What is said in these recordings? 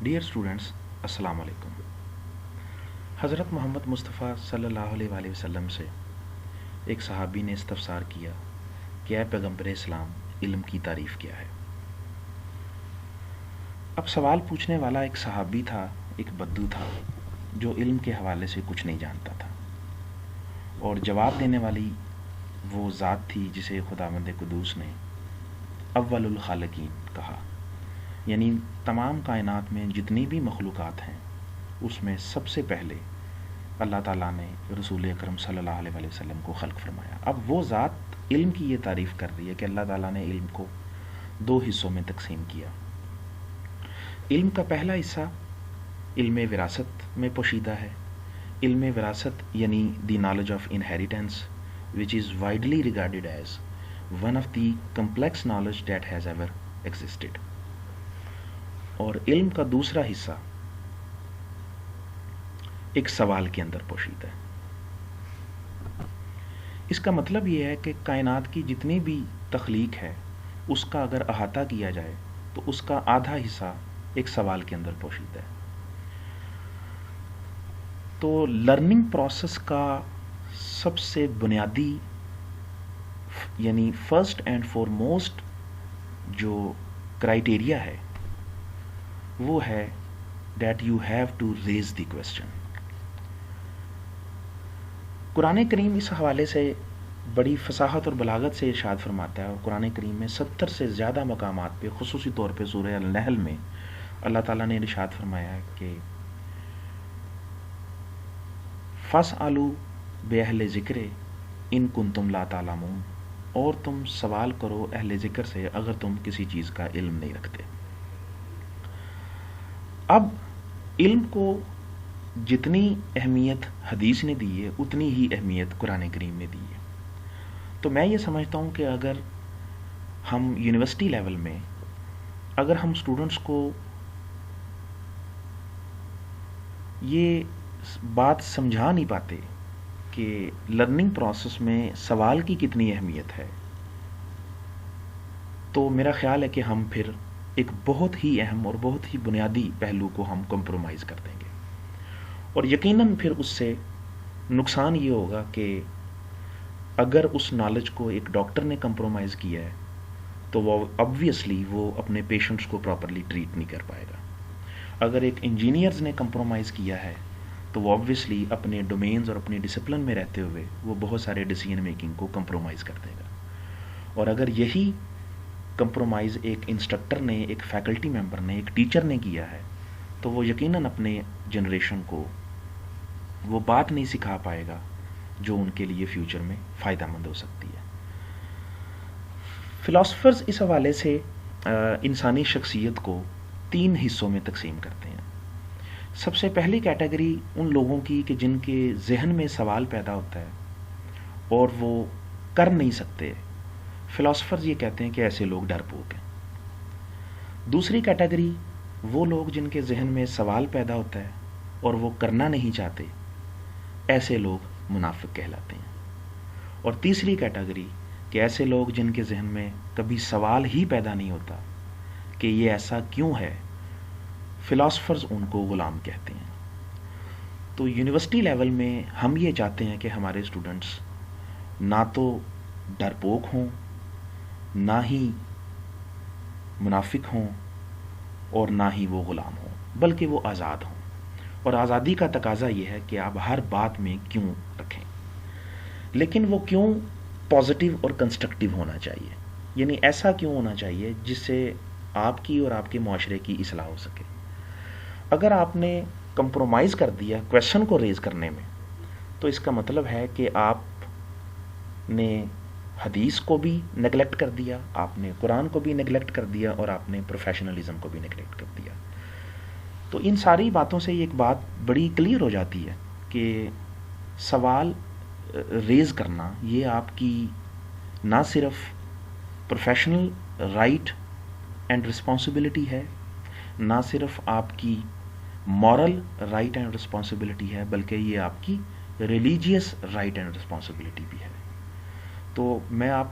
Dear students, السلام علیکم۔ حضرت محمد مصطفیٰ صلی اللہ علیہ وآلہ وسلم سے ایک صحابی نے استفسار کیا کہ اے پیغمبر اسلام، علم کی تعریف کیا ہے؟ اب سوال پوچھنے والا ایک صحابی تھا، ایک بدو تھا جو علم کے حوالے سے کچھ نہیں جانتا تھا، اور جواب دینے والی وہ ذات تھی جسے خداوند قدوس نے اول الخالقین کہا، یعنی تمام کائنات میں جتنی بھی مخلوقات ہیں اس میں سب سے پہلے اللہ تعالیٰ نے رسول اکرم صلی اللہ علیہ وآلہ وسلم کو خلق فرمایا۔ اب وہ ذات علم کی یہ تعریف کر رہی ہے کہ اللہ تعالیٰ نے علم کو 2 حصوں میں تقسیم کیا۔ علم کا پہلا حصہ علم وراثت میں پوشیدہ ہے۔ علم وراثت یعنی the knowledge of inheritance which is widely regarded as one of the complex knowledge that has ever existed۔ اور علم کا دوسرا حصہ ایک سوال کے اندر پوشیدہ ہے۔ اس کا مطلب یہ ہے کہ کائنات کی جتنی بھی تخلیق ہے اس کا اگر احاطہ کیا جائے تو اس کا آدھا حصہ ایک سوال کے اندر پوشیدہ ہے۔ تو لرننگ پروسیس کا سب سے بنیادی یعنی فرسٹ اینڈ فور موسٹ جو کرائیٹیریا ہے وہ ہے that you have to raise the question. Quran کریم اس حوالے سے بڑی فصاحت اور بلاغت سے ارشاد فرماتا ہے، اور قرآن کریم میں 70 سے زیادہ مقامات پہ، خصوصی طور پہ سورہ النحل میں اللہ تعالیٰ نے ارشاد فرمایا ہے کہ فَاسْأَلُوا بِأَهْلِ ذِكْرِ إِن كُنتُمْ لَا تَعْلَمُونَ، اور تم سوال کرو اہل ذکر سے اگر تم کسی چیز کا علم نہیں رکھتے۔ اب علم کو جتنی اہمیت حدیث نے دی ہے اتنی ہی اہمیت قرآن کریم نے دی ہے۔ تو میں یہ سمجھتا ہوں کہ اگر ہم یونیورسٹی لیول میں اگر ہم اسٹوڈنٹس کو یہ بات سمجھا نہیں پاتے کہ لرننگ پروسیس میں سوال کی کتنی اہمیت ہے، تو میرا خیال ہے کہ ہم پھر ایک بہت ہی اہم اور بہت ہی بنیادی پہلو کو ہم کمپرومائز کر دیں گے، اور یقیناً پھر اس سے نقصان یہ ہوگا کہ اگر اس نالج کو ایک ڈاکٹر نے کمپرومائز کیا ہے تو وہ obviously وہ اپنے پیشنٹس کو پراپرلی ٹریٹ نہیں کر پائے گا۔ اگر ایک انجینئرز نے کمپرومائز کیا ہے تو وہ obviously اپنے ڈومینز اور اپنے ڈسپلن میں رہتے ہوئے وہ بہت سارے ڈیسیژن میکنگ کو کمپرومائز کر دے گا۔ اور اگر یہی کمپرومائز ایک انسٹرکٹر نے، ایک فیکلٹی ممبر نے، ایک ٹیچر نے کیا ہے تو وہ یقیناً اپنے جنریشن کو وہ بات نہیں سکھا پائے گا جو ان کے لیے فیوچر میں فائدہ مند ہو سکتی ہے۔ فلاسفرز اس حوالے سے انسانی شخصیت کو 3 حصوں میں تقسیم کرتے ہیں۔ سب سے پہلی کیٹیگری ان لوگوں کی کہ جن کے ذہن میں سوال پیدا ہوتا ہے اور وہ کر نہیں سکتے، فلاسفرز یہ کہتے ہیں کہ ایسے لوگ ڈرپوک ہیں۔ دوسری کیٹیگری وہ لوگ جن کے ذہن میں سوال پیدا ہوتا ہے اور وہ کرنا نہیں چاہتے، ایسے لوگ منافق کہلاتے ہیں۔ اور تیسری کیٹیگری کہ ایسے لوگ جن کے ذہن میں کبھی سوال ہی پیدا نہیں ہوتا کہ یہ ایسا کیوں ہے، فلاسفرز ان کو غلام کہتے ہیں۔ تو یونیورسٹی لیول میں ہم یہ چاہتے ہیں کہ ہمارے اسٹوڈنٹس نہ تو ڈرپوک ہوں، نہ ہی منافق ہوں، اور نہ ہی وہ غلام ہوں، بلکہ وہ آزاد ہوں۔ اور آزادی کا تقاضا یہ ہے کہ آپ ہر بات میں کیوں رکھیں، لیکن وہ کیوں پازیٹیو اور کنسٹرکٹیو ہونا چاہیے، یعنی ایسا کیوں ہونا چاہیے جس سے آپ کی اور آپ کے معاشرے کی اصلاح ہو سکے۔ اگر آپ نے کمپرومائز کر دیا کویشچن کو ریز کرنے میں تو اس کا مطلب ہے کہ آپ نے حدیث کو بھی نیگلیکٹ کر دیا، آپ نے قرآن کو بھی نیگلیکٹ کر دیا، اور آپ نے پروفیشنلزم کو بھی نیگلیکٹ کر دیا۔ تو ان ساری باتوں سے ایک بات بڑی کلیئر ہو جاتی ہے کہ سوال ریز کرنا یہ آپ کی نہ صرف پروفیشنل رائٹ اینڈ رسپانسبلٹی ہے، نہ صرف آپ کی مورل رائٹ اینڈ رسپانسبلٹی ہے، بلکہ یہ آپ کی ریلیجیس رائٹ اینڈ رسپانسبلٹی بھی ہے۔ تو میں آپ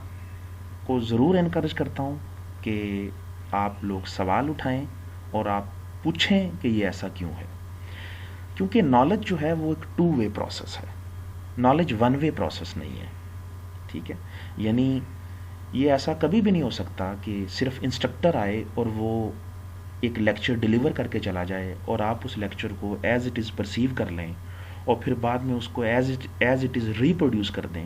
کو ضرور انکریج کرتا ہوں کہ آپ لوگ سوال اٹھائیں اور آپ پوچھیں کہ یہ ایسا کیوں ہے. کیونکہ نالج جو ہے وہ ایک 2 وے پروسیس ہے. نالج 1 وے پروسیس نہیں ہے. ٹھیک ہے. یعنی یہ ایسا کبھی بھی نہیں ہو سکتا کہ صرف انسٹرکٹر آئے اور وہ ایک لیکچر ڈیلیور کر کے چلا جائے اور آپ اس لیکچر کو ایز اٹ از پرسیو کر لیں اور پھر بعد میں اس کو ایز اٹ از ریپروڈیوس کر دیں.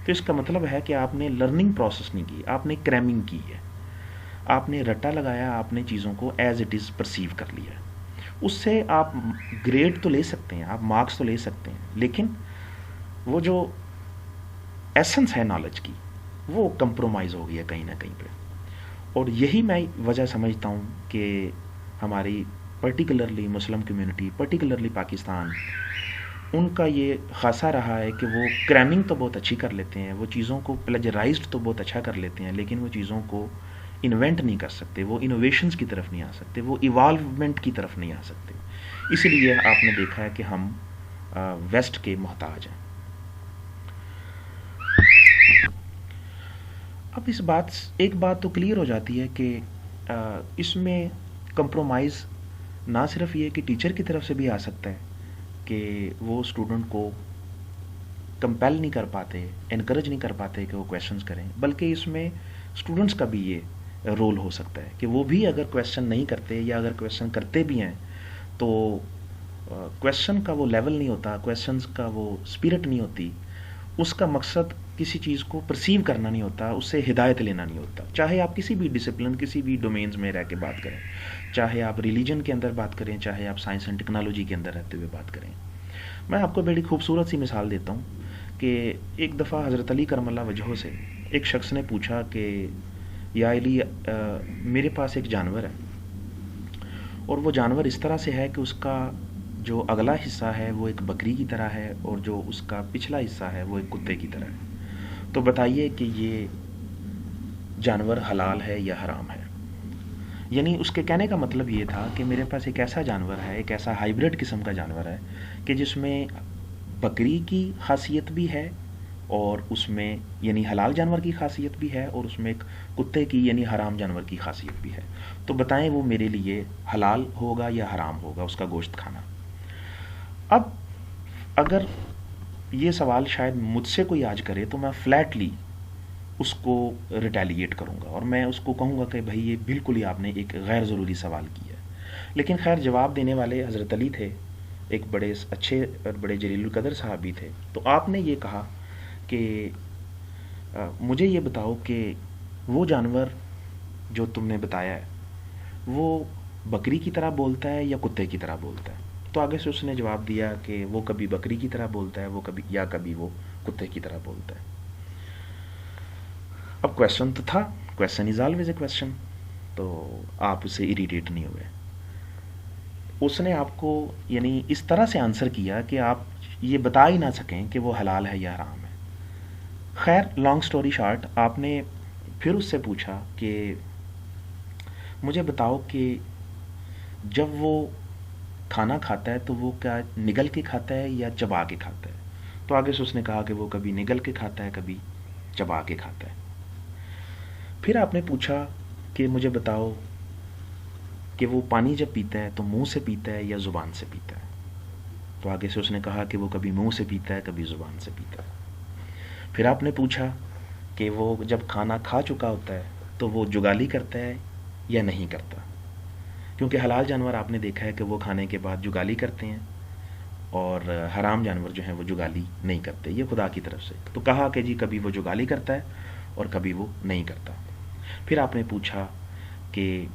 تو اس کا مطلب ہے کہ آپ نے لرننگ پروسیس نہیں کی, آپ نے کریمنگ کی ہے. آپ نے رٹا لگایا, آپ نے چیزوں کو ایز اٹ از پرسیو کر لیا. اس سے آپ گریڈ تو لے سکتے ہیں, آپ مارکس تو لے سکتے ہیں, لیکن وہ جو ایسنس ہے نالج کی وہ کمپرومائز ہو گئی ہے کہیں نہ کہیں پہ. اور یہی میں وجہ سمجھتا ہوں کہ ہماری پرٹیکولرلی مسلم کمیونٹی, پرٹیکولرلی پاکستان, ان کا یہ خاصا رہا ہے کہ وہ کریمنگ تو بہت اچھی کر لیتے ہیں, وہ چیزوں کو پلیجرائزڈ تو بہت اچھا کر لیتے ہیں, لیکن وہ چیزوں کو انوینٹ نہیں کر سکتے, وہ انوویشنز کی طرف نہیں آ سکتے, وہ ایوالومنٹ کی طرف نہیں آ سکتے. اسی لیے آپ نے دیکھا ہے کہ ہم ویسٹ کے محتاج ہیں. اب ایک بات تو کلیئر ہو جاتی ہے کہ اس میں کمپرومائز نہ صرف یہ کہ ٹیچر کی طرف سے بھی آ سکتا ہے کہ وہ اسٹوڈنٹ کو کمپیل نہیں کر پاتے, انکریج نہیں کر پاتے کہ وہ کویشچنز کریں, بلکہ اس میں اسٹوڈنٹس کا بھی یہ رول ہو سکتا ہے کہ وہ بھی اگر کویشچن نہیں کرتے یا اگر کویشچن کرتے بھی ہیں تو کویشچن کا وہ لیول نہیں ہوتا, کویشچنز کا وہ اسپرٹ نہیں ہوتی, اس کا مقصد کسی چیز کو پرسیو کرنا نہیں ہوتا, اس سے ہدایت لینا نہیں ہوتا. چاہے آپ کسی بھی ڈسپلن, کسی بھی ڈومینز میں رہ کے بات کریں, چاہے آپ ریلیجن کے اندر بات کریں, چاہے آپ سائنس اینڈ ٹیکنالوجی کے اندر رہتے ہوئے بات کریں. میں آپ کو بڑی خوبصورت سی مثال دیتا ہوں کہ ایک دفعہ حضرت علی کرم اللہ وجہہ سے ایک شخص نے پوچھا کہ یا علی, میرے پاس ایک جانور ہے اور وہ جانور اس طرح سے ہے کہ اس کا جو اگلا حصہ ہے وہ ایک بکری کی طرح ہے اور جو اس کا پچھلا حصہ ہے وہ ایک کتے کی طرح ہے, تو بتائیے کہ یہ جانور حلال ہے یا حرام ہے. یعنی اس کے کہنے کا مطلب یہ تھا کہ میرے پاس ایک ایسا جانور ہے, ایک ایسا ہائیبرڈ قسم کا جانور ہے کہ جس میں بکری کی خاصیت بھی ہے اور اس میں یعنی حلال جانور کی خاصیت بھی ہے اور اس میں ایک کتے کی یعنی حرام جانور کی خاصیت بھی ہے, تو بتائیں وہ میرے لیے حلال ہوگا یا حرام ہوگا اس کا گوشت کھانا. اب اگر یہ سوال شاید مجھ سے کوئی آج کرے تو میں فلیٹلی اس کو ریٹیلیٹ کروں گا اور میں اس کو کہوں گا کہ بھائی یہ بالکل ہی آپ نے ایک غیر ضروری سوال کیا ہے. لیکن خیر جواب دینے والے حضرت علی تھے, ایک بڑے اچھے اور بڑے جلیل القدر صحابی تھے. تو آپ نے یہ کہا کہ مجھے یہ بتاؤ کہ وہ جانور جو تم نے بتایا ہے وہ بکری کی طرح بولتا ہے یا کتے کی طرح بولتا ہے. تو آگے سے اس نے جواب دیا کہ وہ کبھی بکری کی طرح بولتا ہے, وہ کبھی وہ کتے کی طرح بولتا ہے. اب کویشچن تو تھا, question is always a question, تو آپ اس سے اریٹیٹ نہیں ہوئے. اس نے آپ کو یعنی اس طرح سے آنسر کیا کہ آپ یہ بتا ہی نہ سکیں کہ وہ حلال ہے یا حرام ہے. خیر لانگ سٹوری شارٹ, آپ نے پھر اس سے پوچھا کہ مجھے بتاؤ کہ جب وہ کھانا کھاتا ہے تو وہ کیا نگل کے کھاتا ہے یا چبا کے کھاتا ہے. تو آگے سے اس نے کہا کہ وہ کبھی نگل کے کھاتا ہے, کبھی چبا کے کھاتا ہے. پھر آپ نے پوچھا کہ مجھے بتاؤ کہ وہ پانی جب پیتا ہے تو منہ سے پیتا ہے یا زبان سے پیتا ہے. تو آگے سے اس نے کہا کہ وہ کبھی منہ سے پیتا ہے, کبھی زبان سے پیتا ہے. پھر آپ نے پوچھا کہ وہ جب کھانا کھا چکا ہوتا ہے تو وہ جگالی کرتا ہے یا نہیں کرتا, کیونکہ حلال جانور آپ نے دیکھا ہے کہ وہ کھانے کے بعد جگالی کرتے ہیں اور حرام جانور جو ہیں وہ جگالی نہیں کرتے, یہ خدا کی طرف سے. تو کہا کہ جی کبھی وہ جگالی کرتا ہے اور کبھی وہ نہیں کرتا. پھر آپ نے پوچھا کہ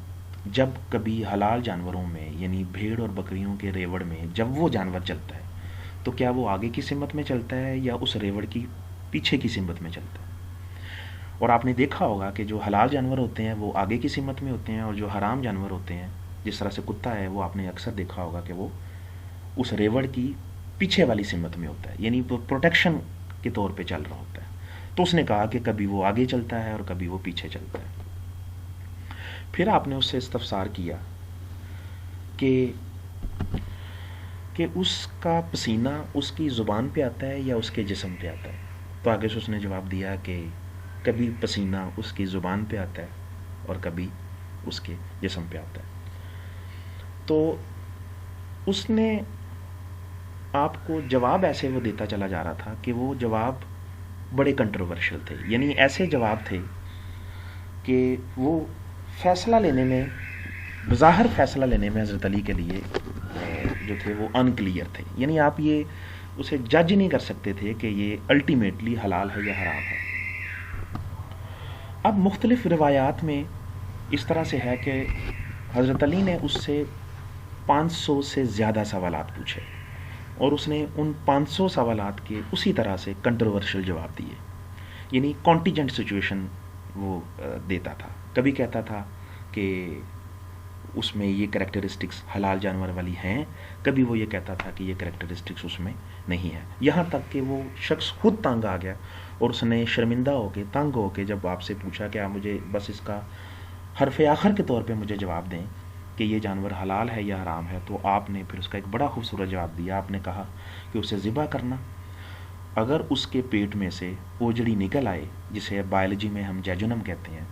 جب کبھی حلال جانوروں میں یعنی بھیڑ اور بکریوں کے ریوڑ میں جب وہ جانور چلتا ہے تو کیا وہ آگے کی سمت میں چلتا ہے یا اس ریوڑ کی پیچھے کی سمت میں چلتا ہے. اور آپ نے دیکھا ہوگا کہ جو حلال جانور ہوتے ہیں وہ آگے کی سمت میں ہوتے ہیں اور جو حرام جانور ہوتے ہیں جس طرح سے کتا ہے وہ آپ نے اکثر دیکھا ہوگا کہ وہ اس ریوڑ کی پیچھے والی سمت میں ہوتا ہے, یعنی پروٹیکشن کے طور پہ چل رہا ہوتا ہے. تو اس نے کہا کہ کبھی وہ آگے چلتا ہے اور کبھی وہ پیچھے چلتا ہے. پھر آپ نے اس سے استفسار کیا کہ اس کا پسینہ اس کی زبان پہ آتا ہے یا اس کے جسم پہ آتا ہے. تو آگے سے اس نے جواب دیا کہ کبھی پسینہ اس کی زبان پہ آتا ہے اور کبھی اس کے جسم پہ آتا ہے. تو اس نے آپ کو جواب ایسے وہ دیتا چلا جا رہا تھا کہ وہ جواب بڑے کنٹروورشل تھے، یعنی ایسے جواب تھے کہ وہ فیصلہ لینے میں، بظاہر فیصلہ لینے میں حضرت علی کے لیے جو تھے وہ ان کلیئر تھے، یعنی آپ یہ اسے جج نہیں کر سکتے تھے کہ یہ الٹیمیٹلی حلال ہے یا حرام ہے۔ اب مختلف روایات میں اس طرح سے ہے کہ حضرت علی نے اس سے 500 سے زیادہ سوالات پوچھے اور اس نے ان 500 سوالات کے اسی طرح سے کنٹروورشل جواب دیے، یعنی کانٹیجنٹ سچویشن وہ دیتا تھا۔ کبھی کہتا تھا کہ اس میں یہ کریکٹرسٹکس حلال جانور والی ہیں، کبھی وہ یہ کہتا تھا کہ یہ کریکٹرسٹکس اس میں نہیں ہے، یہاں تک کہ وہ شخص خود تنگ آ گیا اور اس نے شرمندہ ہو کے، تنگ ہو کے جب آپ سے پوچھا کہ آپ مجھے بس اس کا حرف آخر کے طور پہ مجھے جواب دیں کہ یہ جانور حلال ہے یا حرام ہے، تو آپ نے پھر اس کا ایک بڑا خوبصورت جواب دیا۔ آپ نے کہا کہ اسے ذبح کرنا، اگر اس کے پیٹ میں سے اوجڑی نکل آئے، جسے بایولوجی میں ہم جیجونم کہتے ہیں،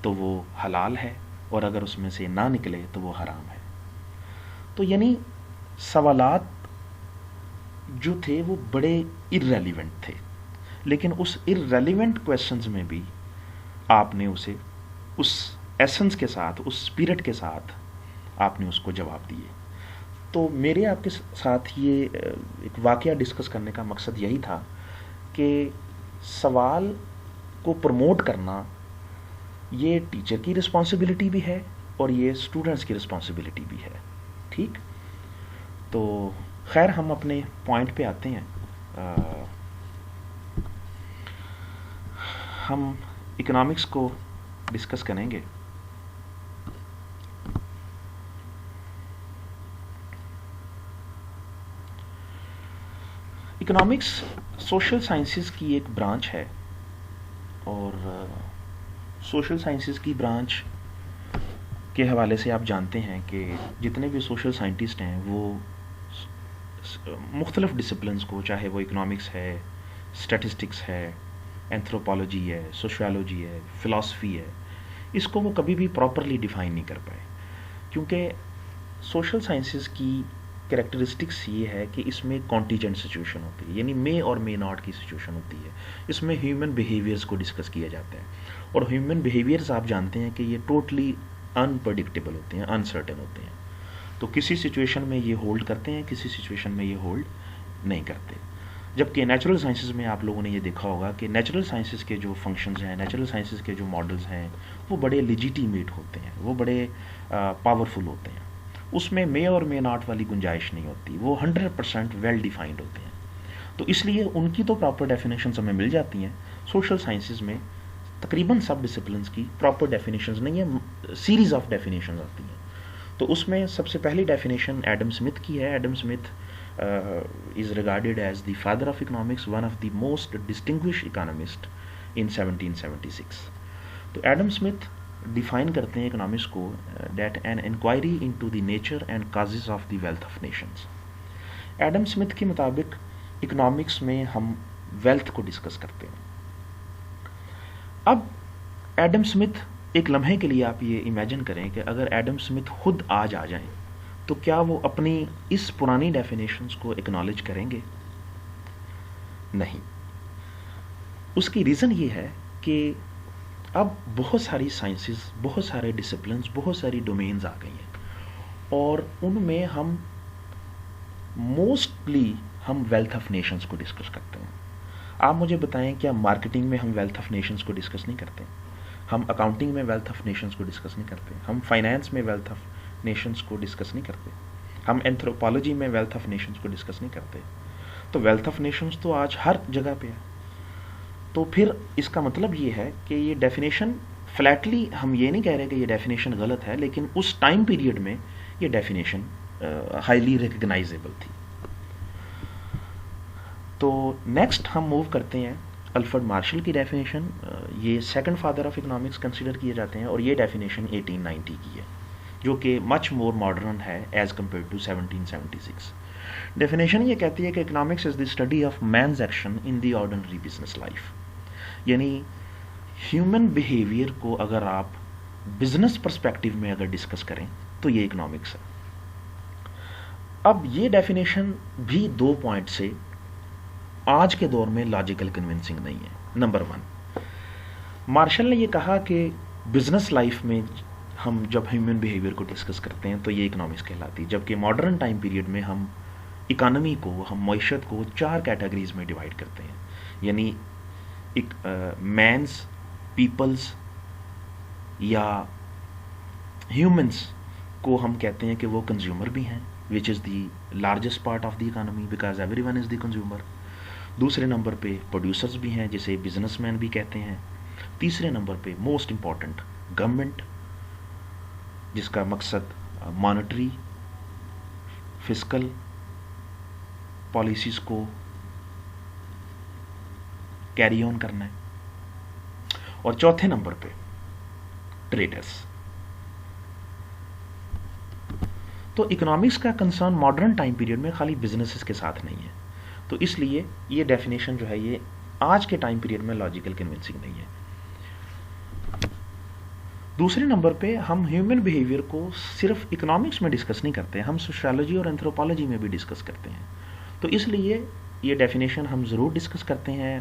تو وہ حلال ہے، اور اگر اس میں سے نہ نکلے تو وہ حرام ہے۔ تو یعنی سوالات جو تھے وہ بڑے ارریلیونٹ تھے، لیکن اس ارریلیونٹ کویسچنز میں بھی آپ نے اسے اس ایسنس کے ساتھ، اس اسپرٹ کے ساتھ آپ نے اس کو جواب دیے۔ تو میرے آپ کے ساتھ یہ ایک واقعہ ڈسکس کرنے کا مقصد یہی تھا کہ سوال کو پروموٹ کرنا یہ ٹیچر کی رسپانسبلٹی بھی ہے اور یہ اسٹوڈنٹس کی رسپانسبلٹی بھی ہے، ٹھیک؟ تو خیر ہم اپنے پوائنٹ پہ آتے ہیں۔ ہم اکنامکس کو ڈسکس کریں گے۔ اکنامکس سوشل سائنسز کی ایک برانچ ہے، اور سوشل سائنسز کی برانچ کے حوالے سے آپ جانتے ہیں کہ جتنے بھی سوشل سائنٹسٹ ہیں وہ مختلف ڈسپلنز کو، چاہے وہ اکنامکس ہے، اسٹیٹسٹکس ہے، اینتھروپالوجی ہے، سوشیالوجی ہے، فلاسفی ہے، اس کو وہ کبھی بھی پراپرلی ڈیفائن نہیں کر پائے، کیونکہ سوشل سائنسز کی کریکٹرسٹکس یہ ہے کہ اس میں کانٹیجنٹ سچویشن ہوتی ہے، یعنی مے اور مے ناٹ کی سچویشن ہوتی ہے۔ اس میں ہیومن بیہیویئرز کو ڈسکس کیا جاتا ہے، اور ہیومن بیہیویئرز آپ جانتے ہیں کہ یہ ٹوٹلی انپریڈکٹیبل ہوتے ہیں، انسرٹن ہوتے ہیں، تو کسی سچویشن میں یہ ہولڈ کرتے ہیں، کسی سچویشن میں یہ ہولڈ نہیں کرتے۔ جبکہ نیچرل سائنسز میں آپ لوگوں نے یہ دیکھا ہوگا کہ نیچرل سائنسز کے جو فنکشنز ہیں، نیچرل سائنسز کے جو ماڈلز ہیں، وہ بڑے لیجیٹیمیٹ ہوتے ہیں، وہ بڑے پاورفل ہوتے ہیں، اس میں مے اور مے ناٹ والی گنجائش نہیں ہوتی، وہ 100% ویل ڈیفائنڈ ہوتے ہیں۔ تو اس لیے ان کی تو پراپر ڈیفینیشنز ہمیں مل جاتی ہیں، سوشل سائنسز میں تقریباً سب ڈسپلنز کی پراپر ڈیفینیشنز نہیں ہیں، سیریز آف ڈیفینیشنز آتی ہیں۔ تو اس میں سب سے پہلی ڈیفینیشن ایڈم اسمتھ کی ہے۔ Adam Smith is regarded as the father of economics, one of the most distinguished economist in 1776. تو ایڈم اسمتھ ڈیفائن کرتے ہیں اکنامکس کو that an inquiry into the nature and causes of the wealth of nations. Adam Smith کے مطابق economics میں ہم wealth کو discuss کرتے ہیں۔ اب ایڈم اسمتھ ایک لمحے کے لیے آپ یہ امیجن کریں کہ اگر ایڈم اسمتھ خود آج آ جائیں تو کیا وہ اپنی اس پرانی ڈیفینیشنز کو اکنالج کریں گے؟ نہیں۔ اس کی ریزن یہ ہے کہ اب بہت ساری سائنسز، بہت سارے ڈسپلنز، بہت ساری ڈومینز آ گئی ہیں، اور ان میں ہم موسٹلی ہم ویلتھ آف نیشنز کو ڈسکس کرتے ہیں۔ آپ مجھے بتائیں کیا مارکیٹنگ میں ہم ویلتھ آف نیشنز کو ڈسکس نہیں کرتے؟ ہم اکاؤنٹنگ میں ویلتھ آف نیشنز کو ڈسکس نہیں کرتے؟ ہم فائنانس میں ویلتھ آف نیشنز کو ڈسکس نہیں کرتے؟ ہم اینتھروپالوجی میں ویلتھ آف نیشنز کو ڈسکس نہیں کرتے؟ تو ویلتھ آف نیشنز تو آج ہر جگہ پہ ہے۔ تو پھر اس کا مطلب یہ ہے کہ یہ ڈیفینیشن فلیٹلی ہم یہ نہیں کہہ رہے کہ یہ ڈیفینیشن غلط ہے، لیکن اس ٹائم پیریڈ میں یہ ڈیفینیشن ہائیلی ریکگنائزیبل تھی۔ تو نیکسٹ ہم موو کرتے ہیں الفرڈ مارشل کی ڈیفینیشن۔ یہ second father of economics consider کیے جاتے ہیں، اور یہ ڈیفینیشن 1890 کی ہے، جو کہ مچ مور ماڈرن ہے ایز کمپیئر ٹو 1776۔ ڈیفینیشن یہ کہتی ہے کہ economics is the study of man's action in the ordinary business life, یعنی ہیومن بیہیویئر کو اگر آپ بزنس پرسپیکٹیو میں اگر ڈسکس کریں تو یہ اکنامکس ہے۔ اب یہ ڈیفینیشن بھی 2 پوائنٹ سے آج کے دور میں لاجیکل کنونسنگ نہیں ہے۔ نمبر 1، مارشل نے یہ کہا کہ بزنس لائف میں ہم جب ہیومن بیہیویئر کو ڈسکس کرتے ہیں تو یہ اکنامکس کہلاتی ہے، جبکہ ماڈرن ٹائم پیریڈ میں ہم اکانومی کو، ہم معیشت کو 4 کیٹیگریز میں ڈیوائڈ کرتے ہیں، یعنی مینس، پیپلز یا ہیومنس کو ہم کہتے ہیں کہ وہ کنزیومر بھی ہیں، which is the largest part of the economy because everyone is the consumer. دوسرے نمبر پہ پروڈیوسرز بھی ہیں جسے بزنس مین بھی کہتے ہیں۔ تیسرے نمبر پہ موسٹ امپورٹنٹ گورنمنٹ، جس کا مقصد مانیٹری فسکل پالیسیز کو کیری آن کرنا ہے۔ اور چوتھے نمبر پہ ٹریڈرز۔ تو اکنامکس کا کنسرن ماڈرن ٹائم پیریڈ میں خالی بزنسز کے ساتھ نہیں ہے، تو اس لیے یہ ڈیفینیشن جو ہے یہ آج کے ٹائم پیریڈ میں لاجیکل کنونسنگ نہیں ہے۔ دوسرے نمبر پہ ہم ہیومن بیہیویئر کو صرف اکنامکس میں ڈسکس نہیں کرتے، ہم سوشیالوجی اور اینتھروپالوجی میں بھی ڈسکس کرتے ہیں، تو اس لیے یہ ڈیفینیشن ہم ضرور ڈسکس کرتے ہیں،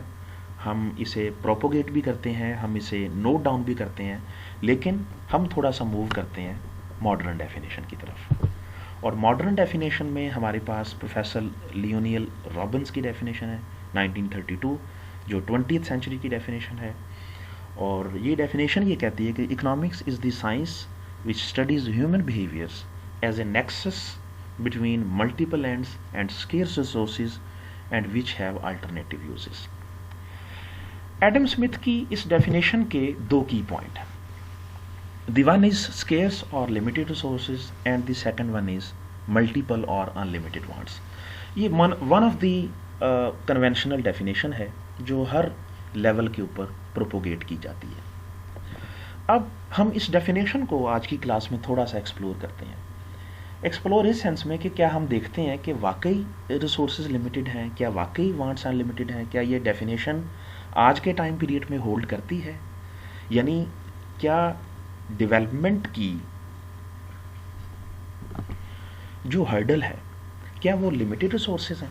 ہم اسے پروپوگیٹ بھی کرتے ہیں، ہم اسے نوٹ ڈاؤن بھی کرتے ہیں، لیکن ہم تھوڑا سا موو کرتے ہیں ماڈرن ڈیفینیشن کی طرف۔ اور ماڈرن ڈیفینیشن میں ہمارے پاس پروفیسر لیونیل رابنس کی ڈیفینیشن ہے 1932، جو 20th سینچری کی ڈیفینیشن ہے، اور یہ ڈیفینیشن یہ کہتی ہے کہ economics is the science which studies human behaviours as a nexus between multiple ends and اسکیئرس resources and which have alternative uses. Adam Smith کی اس ڈیفینیشن کے 2 کی پوائنٹ ہیں۔ The one is scarce or limited resources and the second one is multiple or unlimited wants. یہ one of the conventional definition ہے جو ہر level کے اوپر propagate کی جاتی ہے۔ اب ہم اس ڈیفینیشن کو آج کی کلاس میں تھوڑا سا ایکسپلور کرتے ہیں۔ ایکسپلور اس سینس میں کہ کیا ہم دیکھتے ہیں کہ واقعی ریسورسز لمیٹڈ ہیں، کیا واقعی وانٹس انلمیٹڈ ہیں، کیا یہ ڈیفینیشن آج کے ٹائم پیریڈ میں ہولڈ کرتی ہے، یعنی کیا ڈیولپمنٹ کی جو ہرڈل ہے کیا وہ لمیٹڈ ریسورسز ہیں۔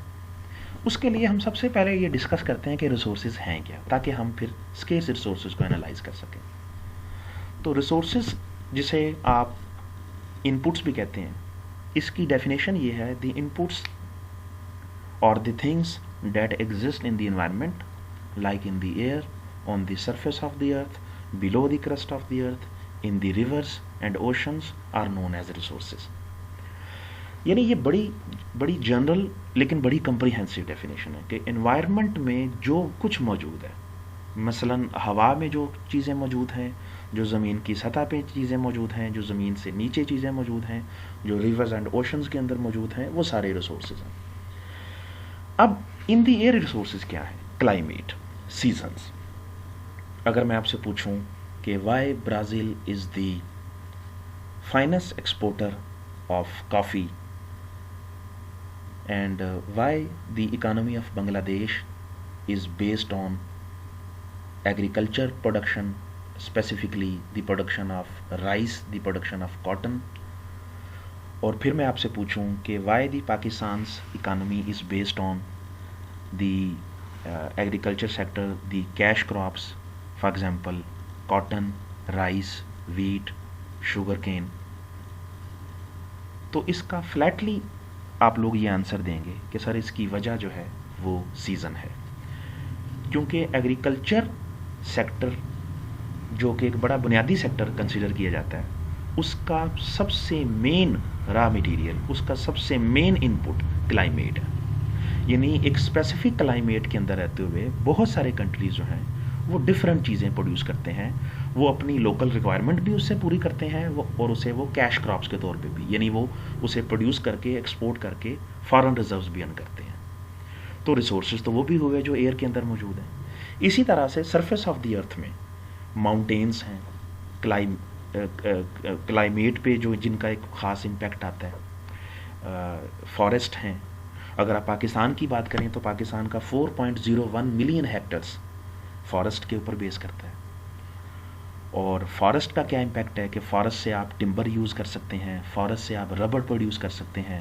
اس کے لیے ہم سب سے پہلے یہ ڈسکس کرتے ہیں کہ ریسورسز ہیں کیا، تاکہ ہم پھر اسکیئرس ریسورسز کو انالائز کر سکیں۔ تو ریسورسز جسے آپ ان پٹس بھی کہتے ہیں، اس کی ڈیفینیشن یہ ہے: دی ان پٹس اور the things that exist in the environment like in the air, on the surface of the earth, below the crust of the earth, in the rivers and oceans are known as resources. یعنی یہ بڑی general لیکن بڑی comprehensive definition ہے کہ environment میں جو کچھ موجود ہے، مثلا ہوا میں جو چیزیں موجود ہیں، جو زمین کی سطح پہ چیزیں موجود ہیں، جو زمین سے نیچے چیزیں موجود ہیں، جو ریورز اینڈ اوشنز کے اندر موجود ہیں، وہ سارے ریسورسز ہیں۔ اب ان دی ایئر ریسورسز کیا ہیں؟ Climate, seasons. اگر میں آپ سے پوچھوں کہ why Brazil is the finest exporter of coffee and why the economy of Bangladesh is based on agriculture production, specifically the production of rice, the production of cotton, اور پھر میں آپ سے پوچھوں کہ why the Pakistan's economy is based on the agriculture sector, the cash crops, for example cotton, rice, wheat, sugar cane, تو اس کا flatly آپ لوگ یہ آنسر دیں گے کہ سر اس کی وجہ جو ہے وہ سیزن ہے، کیونکہ ایگریکلچر سیکٹر جو کہ ایک بڑا بنیادی سیکٹر کنسیڈر کیا جاتا ہے، اس کا سب سے مین را مٹیریل، اس کا سب سے مین ان پٹ کلائمیٹ ہے۔ یعنی ایک اسپیسیفک کلائمیٹ کے اندر رہتے ہوئے بہت سارے کنٹریز جو ہیں وہ ڈفرینٹ چیزیں پروڈیوس کرتے ہیں، وہ اپنی لوکل ریکوائرمنٹ بھی اس سے پوری کرتے ہیں، اور اسے وہ کیش کراپس کے طور پہ بھی، یعنی وہ اسے پروڈیوس کر کے ایکسپورٹ کر کے فارن ریزروز بھی ارن کرتے ہیں۔ تو ریسورسز تو وہ بھی ہوئے جو ایئر کے اندر موجود ہیں۔ اسی طرح سے سرفیس آف دی ارتھ میں ماؤنٹینس ہیں، کلائمیٹ پہ جو جن کا ایک خاص امپیکٹ آتا ہے، فارسٹ ہیں۔ اگر آپ پاکستان کی بات کریں تو پاکستان کا 4.01 ملین ہیکٹرز فارسٹ کے اوپر بیس کرتا ہے، اور فارسٹ کا کیا امپیکٹ ہے کہ فارسٹ سے آپ ٹمبر یوز کر سکتے ہیں، فارسٹ سے آپ ربڑ پروڈیوس کر سکتے ہیں،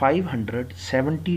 570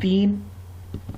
3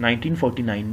1949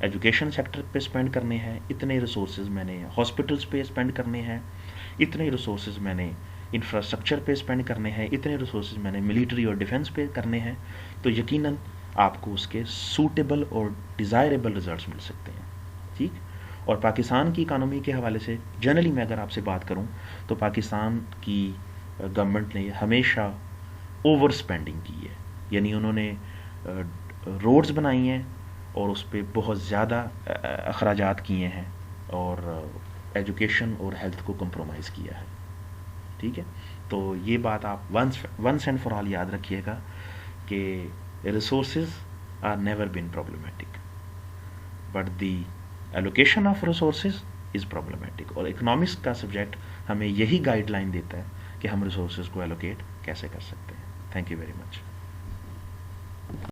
ایجوکیشن سیکٹر پہ اسپینڈ کرنے ہیں، اتنے ریسورسز میں نے ہاسپٹلس پہ اسپینڈ کرنے ہیں، اتنے ریسورسز میں نے انفراسٹرکچر پہ اسپینڈ کرنے ہیں، اتنے ریسورسز میں نے ملٹری اور ڈیفنس پہ کرنے ہیں، تو یقیناً آپ کو اس کے سوٹیبل اور ڈیزائریبل ریزلٹس مل سکتے ہیں. ٹھیک. اور پاکستان کی اکانومی کے حوالے سے جنرلی میں اگر آپ سے بات کروں تو پاکستان کی گورنمنٹ نے ہمیشہ اوور اسپینڈنگ کی ہے، یعنی انہوں نے روڈز بنائی ہیں اور اس پہ بہت زیادہ اخراجات کیے ہیں اور ایجوکیشن اور ہیلتھ کو کمپرومائز کیا ہے. ٹھیک ہے. تو یہ بات آپ ونس اینڈ فار آل یاد رکھیے گا کہ resources are never been problematic but the allocation of resources is problematic. اور اکنامکس کا سبجیکٹ ہمیں یہی گائیڈ لائن دیتا ہے کہ ہم ریسورسز کو ایلوکیٹ کیسے کر سکتے ہیں. Thank you very much.